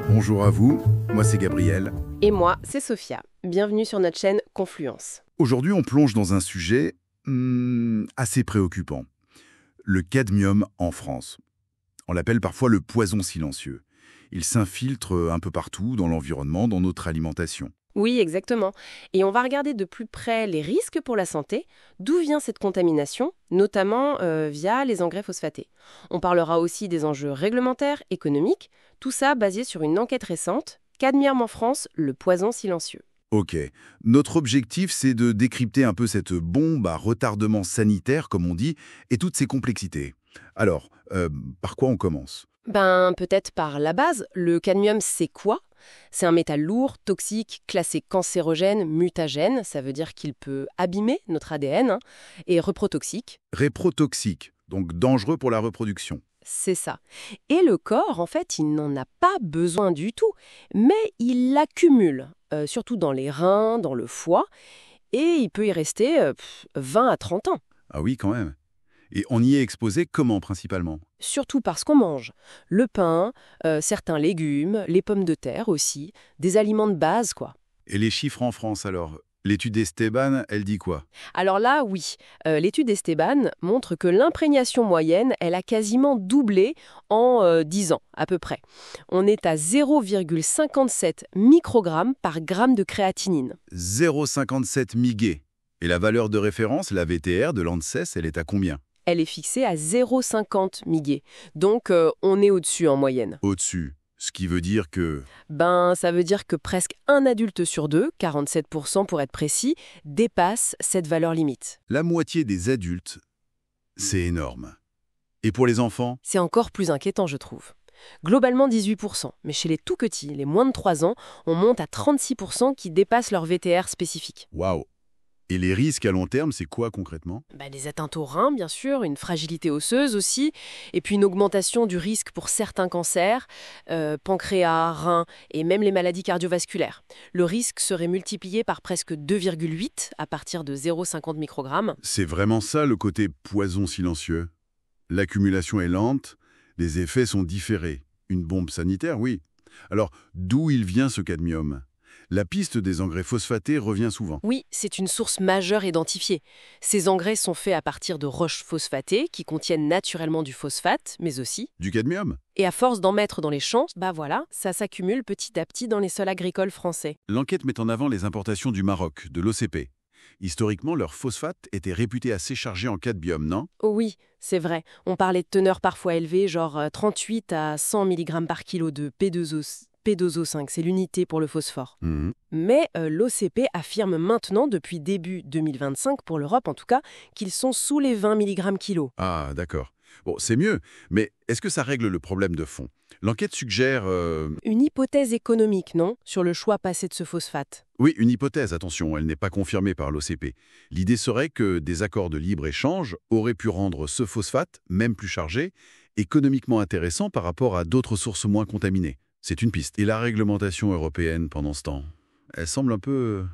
Bonjour à vous, moi c'est Gabriel. Et moi, c'est Sophia. Bienvenue sur notre chaîne Confluence. Aujourd'hui, on plonge dans un sujet assez préoccupant. Le cadmium en France. On l'appelle parfois le poison silencieux. Il s'infiltre un peu partout dans l'environnement, dans notre alimentation. Oui, exactement. Et on va regarder de plus près les risques pour la santé, d'où vient cette contamination, notamment via les engrais phosphatés. On parlera aussi des enjeux réglementaires, économiques, tout ça basé sur une enquête récente, Cadmium en France, le poison silencieux. Ok, notre objectif c'est de décrypter un peu cette bombe à retardement sanitaire, comme on dit, et toutes ses complexités. Alors, par quoi on commence ? Peut-être par la base, le cadmium c'est quoi ? C'est un métal lourd, toxique, classé cancérogène, mutagène, ça veut dire qu'il peut abîmer notre ADN, et reprotoxique. Réprotoxique, donc dangereux pour la reproduction. C'est ça. Et le corps, en fait, il n'en a pas besoin du tout, mais il l'accumule, surtout dans les reins, dans le foie, et il peut y rester 20 à 30 ans. Ah oui, quand même. Et on y est exposé comment principalement ? Surtout parce qu'on mange le pain, certains légumes, les pommes de terre aussi, des aliments de base, quoi. Et les chiffres en France alors ? L'étude Esteban, elle dit quoi ? Alors là, oui, l'étude Esteban montre que l'imprégnation moyenne, elle a quasiment doublé en 10 ans, à peu près. On est à 0,57 microgrammes par gramme de créatinine. 0,57 mg. Et la valeur de référence, la VTR de l'ANSES, elle est à combien ? Elle est fixée à 0,50 mg. Donc, on est au-dessus en moyenne. Au-dessus. Ce qui veut dire que... Ça veut dire que presque un adulte sur deux, 47% pour être précis, dépasse cette valeur limite. La moitié des adultes, c'est énorme. Et pour les enfants ? C'est encore plus inquiétant, je trouve. Globalement 18%, mais chez les tout petits, les moins de 3 ans, on monte à 36% qui dépassent leur VTR spécifique. Waouh ! Et les risques à long terme, c'est quoi concrètement ? Des atteintes aux reins, bien sûr, une fragilité osseuse aussi, et puis une augmentation du risque pour certains cancers, pancréas, reins et même les maladies cardiovasculaires. Le risque serait multiplié par presque 2,8 à partir de 0,50 microgrammes. C'est vraiment ça le côté poison silencieux. L'accumulation est lente, les effets sont différés. Une bombe sanitaire, oui. Alors, d'où il vient ce cadmium ? La piste des engrais phosphatés revient souvent. Oui, c'est une source majeure identifiée. Ces engrais sont faits à partir de roches phosphatées qui contiennent naturellement du phosphate, mais aussi... Du cadmium ? Et à force d'en mettre dans les champs, ça s'accumule petit à petit dans les sols agricoles français. L'enquête met en avant les importations du Maroc, de l'OCP. Historiquement, leur phosphate était réputé assez chargé en cadmium, non ? Oh oui, c'est vrai. On parlait de teneurs parfois élevées, genre 38 à 100 mg par kilo de P2O5, c'est l'unité pour le phosphore. Mais l'OCP affirme maintenant, depuis début 2025, pour l'Europe en tout cas, qu'ils sont sous les 20 mg kilo. Ah, d'accord. Bon, c'est mieux, mais est-ce que ça règle le problème de fond ? L'enquête suggère... Une hypothèse économique, non ? Sur le choix passé de ce phosphate. Oui, une hypothèse, attention, elle n'est pas confirmée par l'OCP. L'idée serait que des accords de libre-échange auraient pu rendre ce phosphate, même plus chargé, économiquement intéressant par rapport à d'autres sources moins contaminées. C'est une piste. Et la réglementation européenne, pendant ce temps, elle semble un peu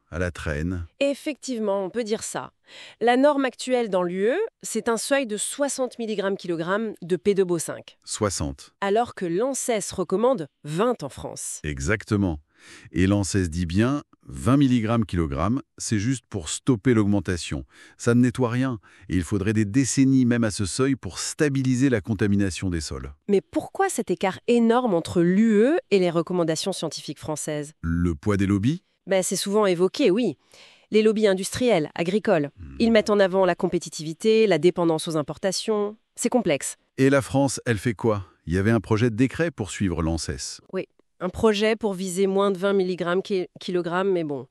à la traîne. Effectivement, on peut dire ça. La norme actuelle dans l'UE, c'est un seuil de 60 mg/kg de P2O5. 60. Alors que l'ANSES recommande 20 en France. Exactement. Et l'ANSES dit bien 20 mg/kg, c'est juste pour stopper l'augmentation. Ça ne nettoie rien, et il faudrait des décennies même à ce seuil pour stabiliser la contamination des sols. Mais pourquoi cet écart énorme entre l'UE et les recommandations scientifiques françaises ? Le poids des lobbies ? C'est souvent évoqué, oui. Les lobbies industriels, agricoles. Ils mettent en avant la compétitivité, la dépendance aux importations. C'est complexe. Et la France, elle fait quoi ? Il y avait un projet de décret pour suivre l'ANSES. Oui, un projet pour viser moins de 20 mg/kg, mais bon,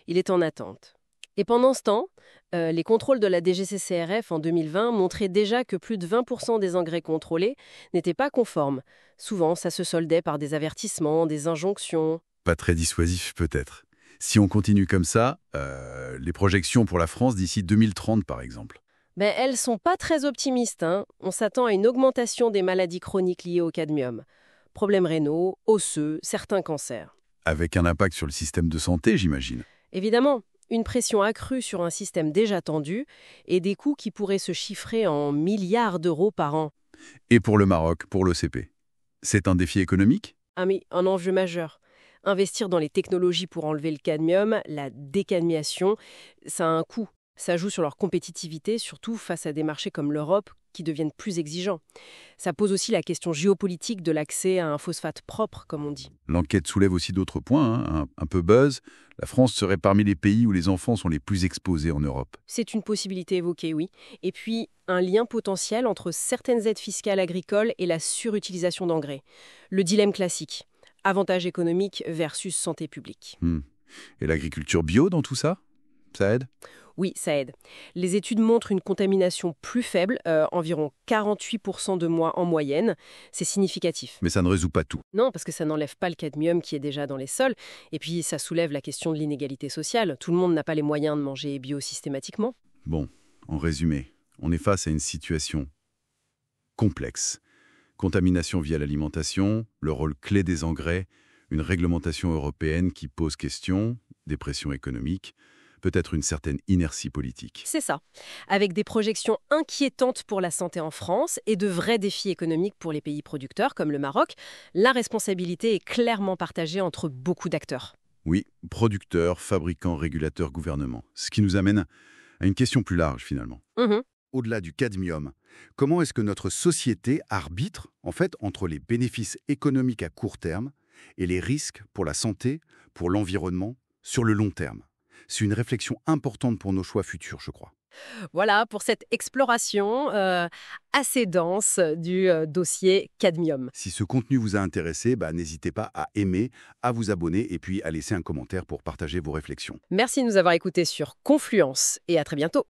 il est en attente. Et pendant ce temps, les contrôles de la DGCCRF en 2020 montraient déjà que plus de 20% des engrais contrôlés n'étaient pas conformes. Souvent, ça se soldait par des avertissements, des injonctions. Pas très dissuasif peut-être. Si on continue comme ça, les projections pour la France d'ici 2030 par exemple. Elles sont pas très optimistes, hein. On s'attend à une augmentation des maladies chroniques liées au cadmium. Problèmes rénaux, osseux, certains cancers. Avec un impact sur le système de santé, j'imagine. Évidemment, Une pression accrue sur un système déjà tendu et des coûts qui pourraient se chiffrer en milliards d'euros par an. Et pour le Maroc, pour l'OCP, c'est un défi économique? Ah mais un enjeu majeur. Investir dans les technologies pour enlever le cadmium, la décadmiation, ça a un coût. Ça joue sur leur compétitivité, surtout face à des marchés comme l'Europe qui deviennent plus exigeants. Ça pose aussi la question géopolitique de l'accès à un phosphate propre, comme on dit. L'enquête soulève aussi d'autres points, hein, un peu buzz. La France serait parmi les pays où les enfants sont les plus exposés en Europe. C'est une possibilité évoquée, oui. Et puis, un lien potentiel entre certaines aides fiscales agricoles et la surutilisation d'engrais. Le dilemme classique. Avantage économique versus santé publique. Et l'agriculture bio dans tout ça? Ça aide? Oui, ça aide. Les études montrent une contamination plus faible, environ 48% de moins en moyenne. C'est significatif. Mais ça ne résout pas tout. Non, parce que ça n'enlève pas le cadmium qui est déjà dans les sols. Et puis, ça soulève la question de l'inégalité sociale. Tout le monde n'a pas les moyens de manger bio systématiquement. Bon, en résumé, on est face à une situation complexe. Contamination via l'alimentation, le rôle clé des engrais, une réglementation européenne qui pose question, des pressions économiques, peut-être une certaine inertie politique. C'est ça. Avec des projections inquiétantes pour la santé en France et de vrais défis économiques pour les pays producteurs comme le Maroc, la responsabilité est clairement partagée entre beaucoup d'acteurs. Oui, producteurs, fabricants, régulateurs, gouvernements. Ce qui nous amène à une question plus large finalement. Au-delà du cadmium, comment est-ce que notre société arbitre en fait entre les bénéfices économiques à court terme et les risques pour la santé, pour l'environnement, sur le long terme? C'est une réflexion importante pour nos choix futurs, je crois. Voilà pour cette exploration assez dense du dossier cadmium. Si ce contenu vous a intéressé, n'hésitez pas à aimer, à vous abonner et puis à laisser un commentaire pour partager vos réflexions. Merci de nous avoir écoutés sur Confluence et à très bientôt.